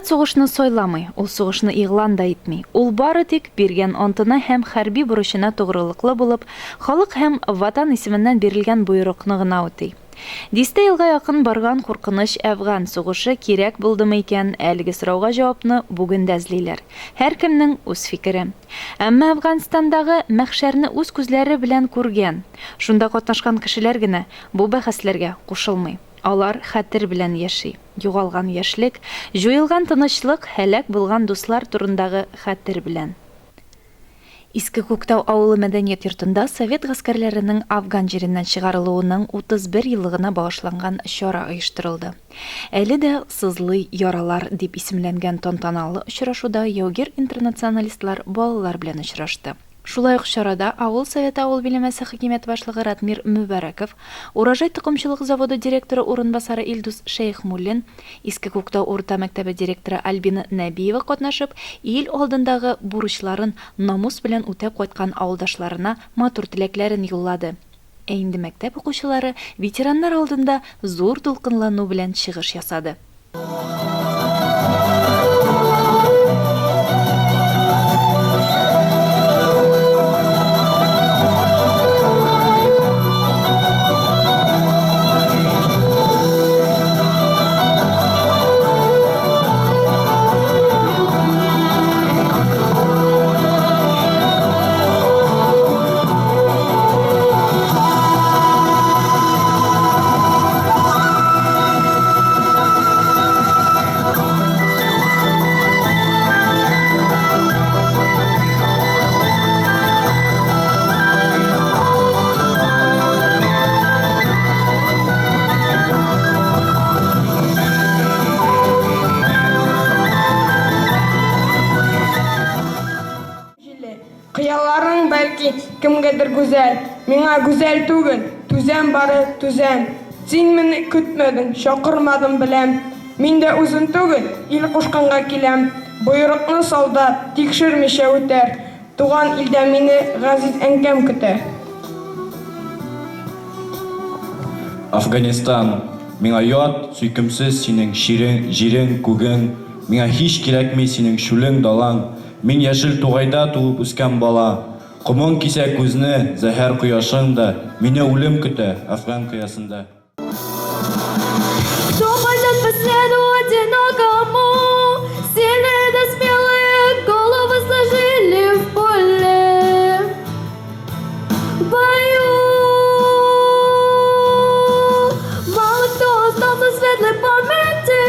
сугышны сайламый, ул сугышны игълан да итми. Ул бары тик биргән антына һәм хәрби бурычына тугрылыклы булып, халык һәм ватан исеменнән бирелгән буйрыкны гына үти. Дистә елга якын барган куркыныч Әфган сугышы кирәк булдымы икән? Әлеге сорауга җавапны бүген дә эзлиләр. Һәркемнең үз фикере. Әмма Әфганстандагы мәхшәрне үз күзләре белән күргән, шунда катнашкан кешеләр генә бу бәхәсләргә кушылмый. Алар хәтер белән яши. Югалган яшьлек, җуелган тынычлык, һәлак булган дуслар турындагы хәтер белән. Иске Күктау авылы мәдәният йортында совет гаскәрләренең Афган җиреннән чыгарылуының 31 еллыгына багышланган чара оештырылды. Әле дә сызлый яралар дип исемләнгән тантаналы очрашуда яугир интернационалистлар балалар белән очрашты. Шулай ук чарада авыл советы авыл биләмәсе хакимият башлыгы Ратмир Мүбәрәков, Уражай токымчылык заводы директоры урынбасары Илдус Шейхмуллин, Иске Күктау урта мәктәбе директоры Альбина Нәбиева катнашып, ил алдындагы бурычларын намус белән үтәп кайткан авылдашларына матур теләкләрен юллады. Инде мәктәп укучылары ветераннар алдында зур дулкынлану белән чыгыш ясады. Кыяларың бәлки кемгәдер гүзәл, миңа гүзәл түгел, түзәм бары түзәм. Син мине көтмәдең, чакырмадың беләм. Мин дә үзен түгел, ил кушканга киләм. Буйрыкны солдат тикшермичә үтәр. Туган илдә мине газиз әнкәм көтә. Афганистан, миңа ят, сөйкемсез синең җирең, күгең. Миңа һич кирәкми синең шүлең далаң. Мин яшел тугайда туып үскән бала. Комын кисә күзне, зәһәр кояшың да, мине үлем көтә Афган коясында. Кто пойдет по следу одинокому? Сильные да смелые головы сложили в поле. В бою мало кто остался в светлой памяти,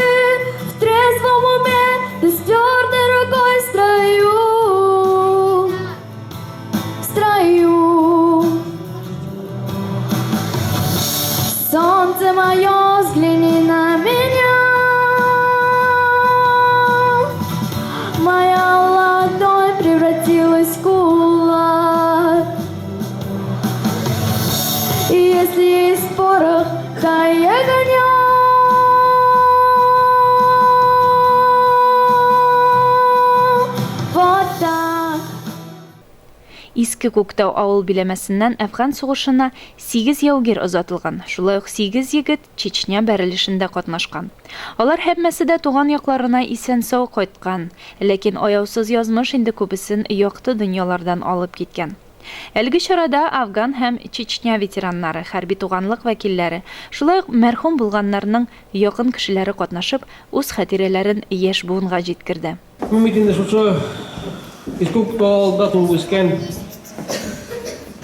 в трезвом уме да с твердой рукой в строю. Солнце мое, взгляни на меня. Моя ладонь превратилась в кулак. И если есть порох, дай огонек. Вот так. Иске Күктау авыл биләмәсеннән Әфган сугышына 8 яугир озатылган. Шулай ук 8 егет Чечня бәрелешендә катнашкан. Алар һәммәсе дә туган якларына исән-сау кайткан, ләкин аяусыз язмыш инде күбесен якты дөньялардан алып киткән. Әлеге чарада Афган һәм Чечня ветераннары, хәрби туганлык вәкилләре, шулай ук мәрхүм булганнарның якын кешеләре катнашып, үз хатирәләрен яшь буынга җиткерде. Иске Күктауда туып үскән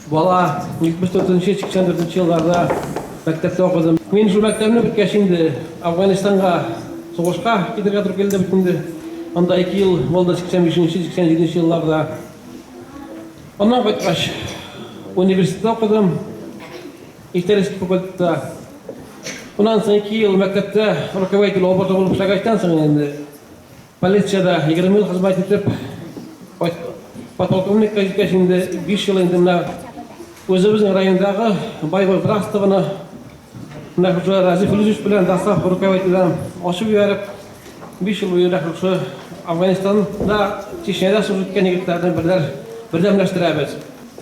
бала 74-84 елларда мәктәптә укыдым. Мин шул мәктәпне беткәч инде Афганистанга сугышка китәргә туры килде бит инде. Анда 2 ел булды, 85-87 елларда. Аннан кайткач университетта укыдым. Историк факультетта. Унан соң 2 ел мәктәптә руководитель опыты булып эшләгәчтән соң инде полициядә 20 ел хезмәт итеп подполковник кәҗикәч инде 5 ел инде менә үзебезнең райондагы Байбай Брастовны менә Разиф Илюзович белән Дастав руководителем ачып җибәреп 5 ел буена Афганистанда, Чечняда служит иткән егетләрне бердәмләштерәбез.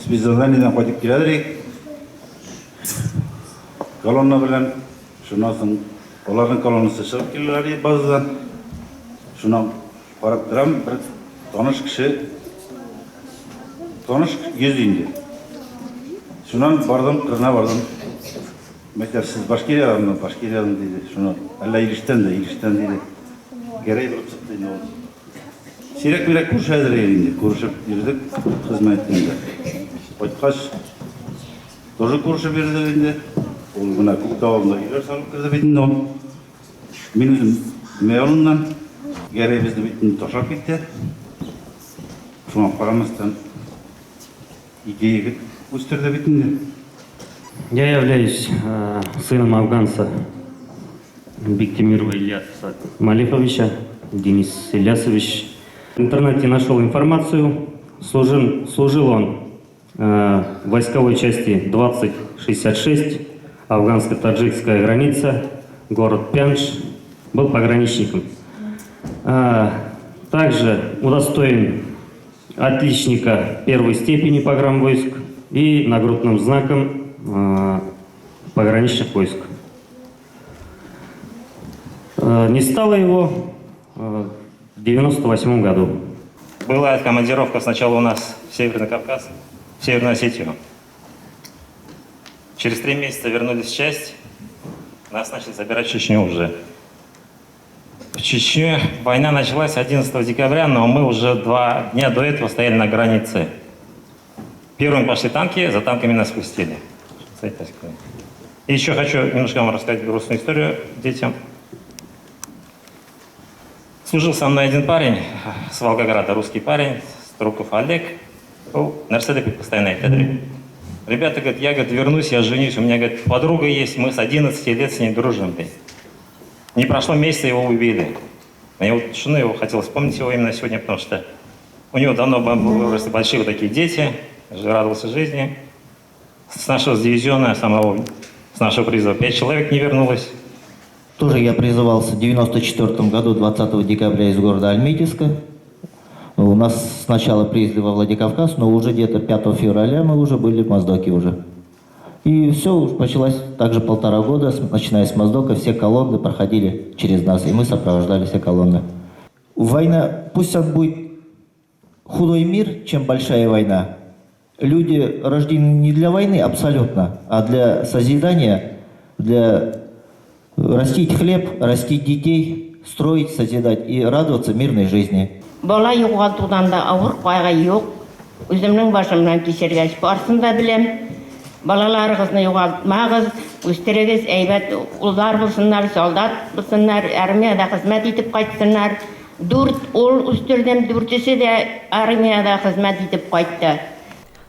Спецзаданиедән кайтып киләдек. Колонна белән, шуннан соң аларның колоннасы чыгып киләләр базадан. Шунан барып тұрам, бір таныш кіші, таныш ез үйінде. Шунан бардым, қырына бардым. Мәйтер, сіз Башкириядан, Башкириядан дейді. Шунан, әлі Иліштен дейді. Герей бұрып сұқты дейді. Сирек-мерек көрші әдір елінде, көршіп жүрдік қызметінде. Қайтқаш, тоже көрші берді енді. Ол мына Көктауында үйлер салып кірді бетінде ол. Мен өзім Меолыннан Герей бізді бетінде тошап кетті. Шунан қарамастан идея өстерді бетінде. Я являюсь сыном афганца Биктимирова Ильяса Малиховича, Денис Ильясович. В интернете нашел информацию. Служил он в войсковой части 2066, афганско-таджикская граница, город Пянш. Был пограничником. Также удостоен отличника первой степени погранвойск и нагрудным знаком пограничных войск. Не стало его в 1998 году. Была командировка сначала у нас в Северный Кавказ, в Северную Осетию. Через 3 месяца вернулись в часть, нас начали забирать в Чечню уже. В Чечне война началась 11 декабря, но мы уже 2 дня до этого стояли на границе. Первыми пошли танки, за танками нас пустили. И еще хочу немножко вам рассказать грустную историю детям. Служил со мной один парень с Волгограда, русский парень, Струков Олег. Нарседы постоянно айтады. Ребята говорят, я вернусь, я женюсь, у меня говорит, подруга есть, мы с 11 лет с ней дружим. Не прошло месяца, его убили. Мне вот жену его хотел вспомнить его именно сегодня, потому что у него давно выросли большие вот такие дети, радовался жизни. С нашего дивизиона, с нашего призыва 5 человек не вернулось. Тоже я призывался в 1994 году, 20 декабря из города Альметьевска. У нас сначала привезли во Владикавказ, но уже где-то 5 февраля мы уже были в Моздоке уже. И все, началось также 1,5 года, начиная с Моздока, все колонны проходили через нас, и мы сопровождали все колонны. Война, пусть это будет худой мир, чем большая война. Люди рождены не для войны абсолютно, а для созидания, для растить хлеб, растить детей, строить, созидать и радоваться мирной жизни. Бала юғалтудан да ауыр қайғы жоқ. Өзімнің башымнан кешіргәч барсын да білем. Балаларығызны юғалтмағыз, өстерегіз әйбәт ұлдар болсынlar, солдат болсынlar, армияда қызмет етіп қайтсынlar. 4 ұл өстердем, 4-сі де армияда қызмет етіп қайтты.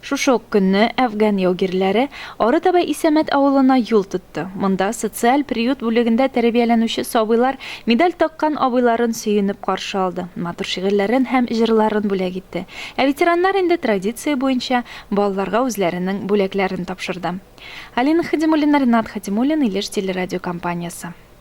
Шушы ук көнне Әфган яугирләре Арытаба Исәмәт авылына юл тотты. Монда социаль приют бүлегендә тәрбияләнүче сабыйлар медаль таккан абыйларын сөенеп каршы алды. Матур шигырьләрен һәм җырларын бүләк итте. Ә ветераннар инде традиция буенча балаларга үзләренең бүләкләрен тапшырды. Алина Хадимуллина, Ринат Хадимуллин, Илеш телерадиокомпаниясе.